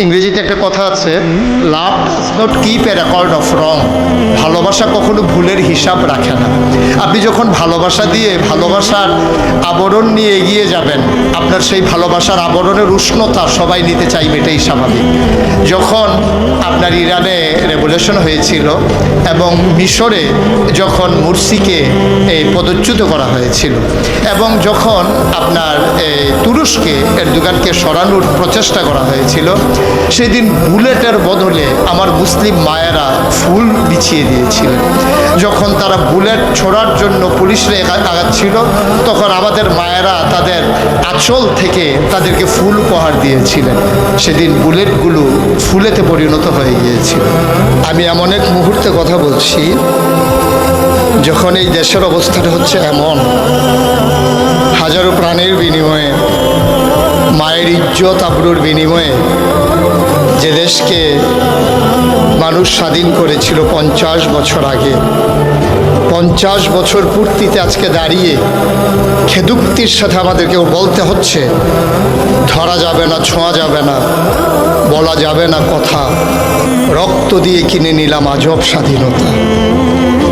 ইংরেজিতে একটা কথা আছে, লাভ does not keep A record of রং। ভালোবাসা কখনো ভুলের হিসাব রাখে না। আপনি যখন ভালোবাসা দিয়ে ভালোবাসার আবরণ নিয়ে এগিয়ে যাবেন, আপনার সেই ভালোবাসার আবরণের উষ্ণতা সবাই নিতে চাইবে, এটাই স্বাভাবিক। যখন আপনার ইরানে রেভলিউশন হয়েছিল এবং মিশরে যখন মুরসিকে পদচ্যুত করা হয়েছিল, এবং যখন আপনার তুরস্কে এরদোগানকে সরানোর প্রচেষ্টা করা হয়েছিল, সেদিন বুলেটের বদলে আমার মুসলিম মায়েরা ফুল বিছিয়ে দিয়েছিলেন। যখন তারা বুলেট ছোড়ার জন্য পুলিশরা আগাচ্ছিল, তখন আমাদের মায়েরা তাদের আঁচল থেকে তাদেরকে ফুল উপহার দিয়েছিলেন। সেদিন বুলেটগুলো ফুলেতে পরিণত হয়ে গিয়েছিল। আমি এমন এক মুহূর্তে কথা বলছি যখন এই দেশের অবস্থাটা হচ্ছে এমন, হাজারো প্রাণের বিনিময়ে, মায়ের ইজ্জত আবরুর বিনিময়ে যে দেশকে মানুষ স্বাধীন করেছিল 50 বছর আগে, 50 বছর পূর্তিতে আজকে দাঁড়িয়ে খেদুক্তির সাথে আমাদেরকে বলতে হচ্ছে ধরা যাবে না, ছোঁয়া যাবে না, বলা যাবে না কথা, রক্ত দিয়ে কিনে নিলাম আজব স্বাধীনতা।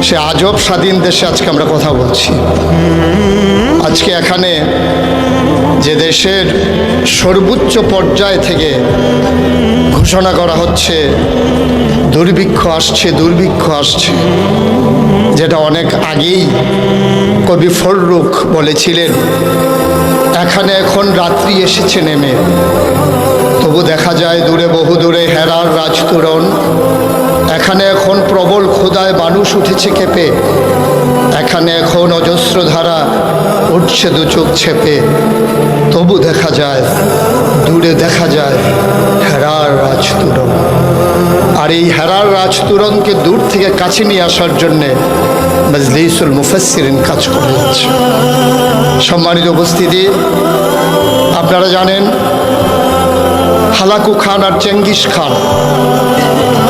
সে আজব স্বাধীন দেশে আজকে আমরা কথা বলছি। আজকে এখানে যে দেশের সর্বোচ্চ পর্যায় থেকে ঘোষণা করা হচ্ছে দুর্ভিক্ষ আসছে, দুর্ভিক্ষ আসছে, যেটা অনেক আগেই কবি ফররুখ বলেছিলেন, এখানে এখন রাত্রি এসেছে নেমে, তবু দেখা যায় দূরে বহু দূরে হেরার রাজতোরণ। এখানে এখন প্রবল ক্ষুধায় মানুষ উঠেছে কেঁপে, এখানে এখন অজস্র ধারা উঠছে দু চোখ ছেপে, তবু দেখা যায় দূরে দেখা যায় হেরার রাজতোরণ। আর এই হেরার রাজতোরণকে দূর থেকে কাছে নিয়ে আসার জন্যে মাজলিসুল মুফাসসিরিন কাজ করে যাচ্ছে। সম্মানিত উপস্থিতি, আপনারা জানেন হালাকু খান আর চেঙ্গিস খান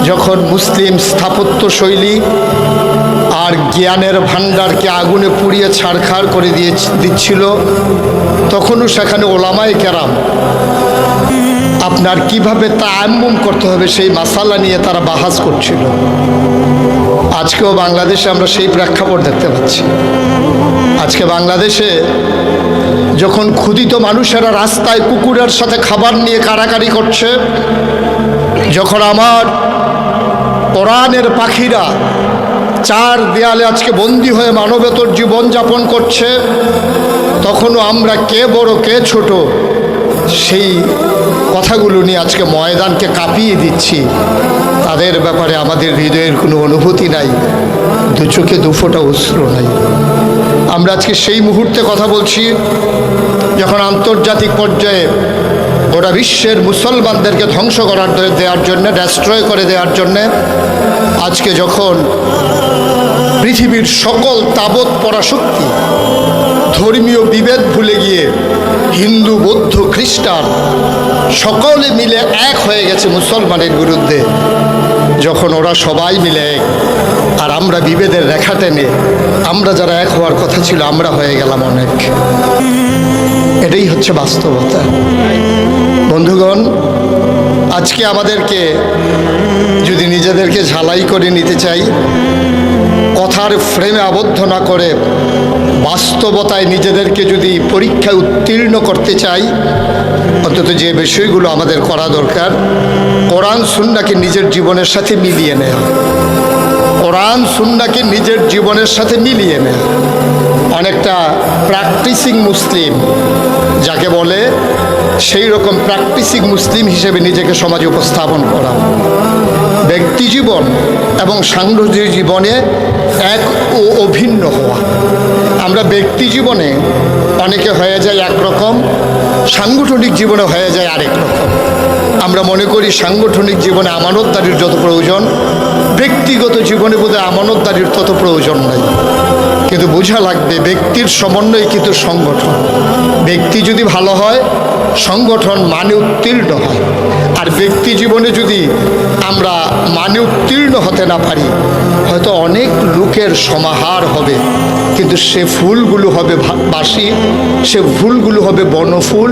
যখন মুসলিম স্থাপত্য শৈলী আর জ্ঞানের ভাণ্ডারকে আগুনে পুড়িয়ে ছাড়খাড় করে দিচ্ছিল, তখনও সেখানে ওলামায়ে কেরাম আপনার কিভাবে তায়াম্মুম করতে হবে সেই মাসালা নিয়ে তারা বাহাস করছিল। আজকেও বাংলাদেশে আমরা সেই প্রেক্ষাপট দেখতে পাচ্ছি। আজকে বাংলাদেশে যখন ক্ষুধিত মানুষেরা রাস্তায় কুকুরের সাথে খাবার নিয়ে কাড়াকাড়ি করছে, যখন আমার কোরআনের পাখিরা চার দেয়ালে আজকে বন্দী হয়ে মানবেতর জীবনযাপন করছে, তখনও আমরা কে বড় কে ছোট সেই কথাগুলো নিয়ে আজকে ময়দানকে কাঁপিয়ে দিচ্ছি। তাদের ব্যাপারে আমাদের হৃদয়ের কোনো অনুভূতি নাই, দু চোখে দুফোঁটা অশ্রু নাই। আমরা আজকে সেই মুহূর্তে কথা বলছি যখন আন্তর্জাতিক পর্যায়ে গোটা বিশ্বের মুসলমানদেরকে ধ্বংস করার দেওয়ার জন্যে, ডেস্ট্রয় করে দেওয়ার জন্যে, আজকে যখন পৃথিবীর সকল তাবৎ পরাশক্তি ধর্মীয় বিভেদ ভুলে গিয়ে হিন্দু, বৌদ্ধ, খ্রিস্টান সকলে মিলে এক হয়ে গেছে মুসলমানের বিরুদ্ধে, যখন ওরা সবাই মিলে এক আর আমরা বিভেদের রেখা টেনে আমরা যারা এক হওয়ার কথা ছিল আমরা হয়ে গেলাম অনেক। এটাই হচ্ছে বাস্তবতা। বন্ধুগণ, আজকে আমাদেরকে যদি নিজেদেরকে ঝালাই করে নিতে চাই, কথার ফ্রেমে আবদ্ধ না করে বাস্তবতায় নিজেদেরকে যদি পরীক্ষায় উত্তীর্ণ করতে চাই, অন্তত যে বিষয়গুলো আমাদের করা দরকার, কোরআন সুন্নাহকে নিজের জীবনের সাথে মিলিয়ে নেওয়া, কোরআন সুন্নাহকে নিজের জীবনের সাথে মিলিয়ে নেওয়া। অনেকটা প্র্যাকটিসিং মুসলিম যাকে বলে, সেই রকম প্র্যাকটিসিং মুসলিম হিসেবে নিজেকে সমাজে উপস্থাপন করা, ব্যক্তি জীবন এবং সাংঘর্ষিক জীবনে এক ও অভিন্ন হওয়া। আমরা ব্যক্তি জীবনে অনেকে হয়ে যায় একরকম, সাংগঠনিক জীবনে হয়ে যায় আরেক রকম। আমরা মনে করি সাংগঠনিক জীবনে আমানতদারির যত প্রয়োজন, ব্যক্তিগত জীবনে বোধহয় আমানতদারির তত প্রয়োজন নাই। কিন্তু বোঝা লাগবে ব্যক্তির সমন্বয় কিন্তু সংগঠন। ব্যক্তি যদি ভালো হয় সংগঠন মানে উত্তীর্ণ হয়। আর ব্যক্তি জীবনে যদি আমরা মানে উত্তীর্ণ হতে না পারি, হয়তো অনেক লোকের সমাহার হবে, কিন্তু সে ফুলগুলো হবে বাসি, সে ফুলগুলো হবে বনফুল,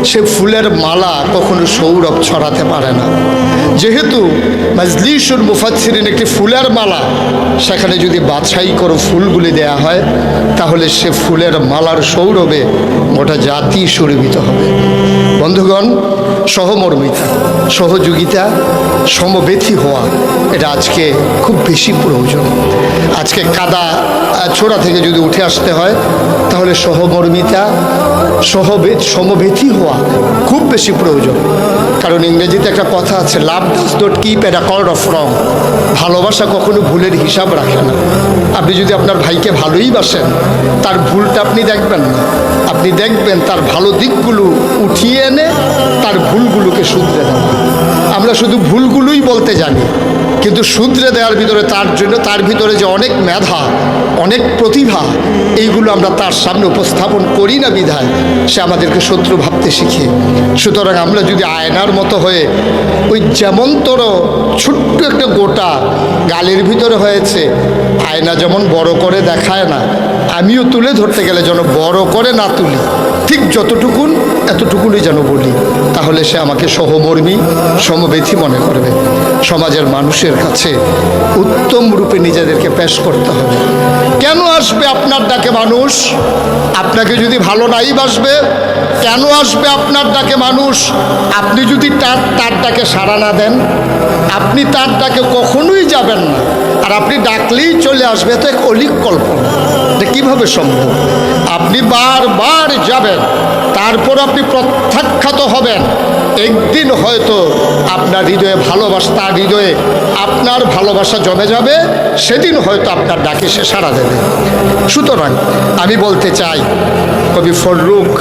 সে ফুলের মালা কখনো সৌরভ ছড়াতে পারে না। যেহেতু মাজলিসুল মুফাসসিরিন একটি ফুলের মালা, সেখানে যদি বাছাই করে ফুলগুলি দেয়া হয়, তাহলে সে ফুলের মালার সৌরভে গোটা জাতি সুরভিত হবে। বন্ধুগণ, সহমর্মিতা, সহযোগিতা, সমবেথী হওয়া, এটা আজকে খুব বেশি প্রয়োজন। আজকে কাদা ছোড়া থেকে যদি উঠে আসতে হয়, তাহলে সহমর্মিতা, সমবেথী হওয়া খুব বেশি প্রয়োজন। কারণ ইংরেজিতে একটা কথা আছে, লাভ does not keep A record of রং। ভালোবাসা কখনো ভুলের হিসাব রাখে না। আপনি যদি আপনার ভাইকে ভালোই বাসেন, তার ভুলটা আপনি দেখবেন না, আপনি দেখবেন তার ভালো দিকগুলো উঠিয়ে এনে তার ভুলগুলোকে শুধরে দেওয়া। আমরা শুধু ভুলগুলোই বলতে জানি, কিন্তু শুধরে দেওয়ার ভিতরে তার ভিতরে যে অনেক মেধা, অনেক প্রতিভা, এইগুলো আমরা তার সামনে উপস্থাপন করি না বিধায় সে আমাদেরকে শত্রু ভাবতে শিখে। সুতরাং আমরা যদি আয়নার মতো হয়ে ওই যেমনতর ছোট্ট একটা গোটা গালের ভিতরে হয়েছে, আয়না যেমন বড় করে দেখায় না, আমিও তুলে ধরতে গেলে যেন বড় করে না তুলি, ঠিক যতটুকুন এতটুকুনই যেন বলি, তাহলে সে আমাকে সহমর্মী, সমবেথী মনে করবে। সমাজের মানুষের কাছে উত্তম রূপে নিজেদেরকে পেশ করতে হবে। কেন আসবে আপনার ডাকে মানুষ? আপনাকে যদি ভালো নাই বাসবে, কেন আসবে আপনার ডাকে মানুষ? আপনি যদি তার ডাকে সাড়া না দেন, আপনি তার ডাকে কখনোই যাবেন না, আর আপনি ডাকলেই চলে আসবে, তো এক অলিক কল্পনা। এটা কীভাবে সম্ভব? আপনি বারবার যাবেন, তারপর আপনি প্রত্যাখ্যাত হবেন। একদিন হয়তো আপনার হৃদয়ে ভালোবাসা, তার হৃদয়ে আপনার ভালোবাসা জমে যাবে, সেদিন হয়তো আপনার ডাকে সে সাড়া দেবে। সুতরাং আমি বলতে চাই, কবি ফররুখ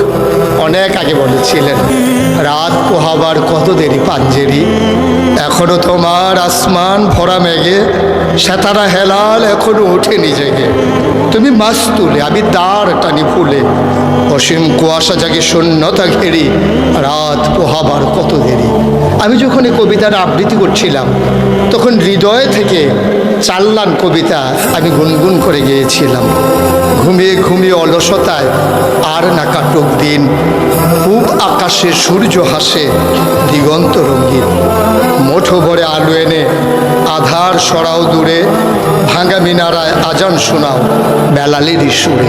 অনেক আগে বলেছিলেন, রাত পোহাবার কত দেরি পাঞ্জেরি, এখনো তোমার আসমান ভরা মেঘে, সেতারা হেলাল এখনো ওঠেনি জেগে, তুমি মাছ তুলে আমি দাঁড় টানি ফুলে, অসীম কুয়াশা জাগে শূন্যতা ঘেরি, রাত পোহাবার কত দেরি। আমি যখন এই কবিতাটা আবৃত্তি করছিলাম, তখন হৃদয় থেকে 4 লাইন কবিতা আমি গুনগুন করে গিয়েছিলাম। ঘুমিয়ে ঘুমিয়ে অলসতায় আর না কাটুক দিন, পূব আকাশে সূর্য হাসে দিগন্ত রঙিন, মুঠো ভরে আলো এনে আধার সরাও দূরে, ভাঙা মিনারায় আজান শোনাও বেলালেরই সুরে।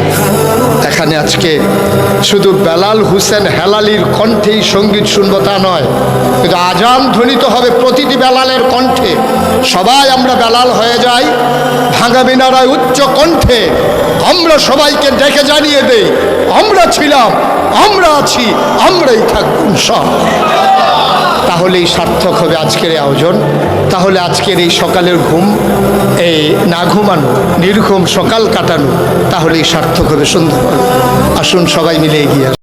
এখানে আজকে শুধু বেলাল হুসেন হেলালির কণ্ঠেই সঙ্গীত শুনবো তা নয়, কিন্তু আজান ধ্বনিত হবে প্রতিটি বেলালের কণ্ঠে। সবাই আমরা বেলাল হয়ে যাই, ভাঙা মিনারায় উচ্চ কণ্ঠে আমরা সবাইকে ডেকে জানিয়ে দেই, আমরা ছিলাম, আমরা আছি, আমরাই থাকব সব। তাহলেই সার্থক হবে আজকের এই আয়োজন। তাহলে আজকের এই সকালের ঘুম, এই না ঘুমানো, নির্ঘুম সকাল কাটানো, তাহলেই সার্থক হবে, সুন্দর হবে। আসুন সবাই মিলে এগিয়ে আসুন।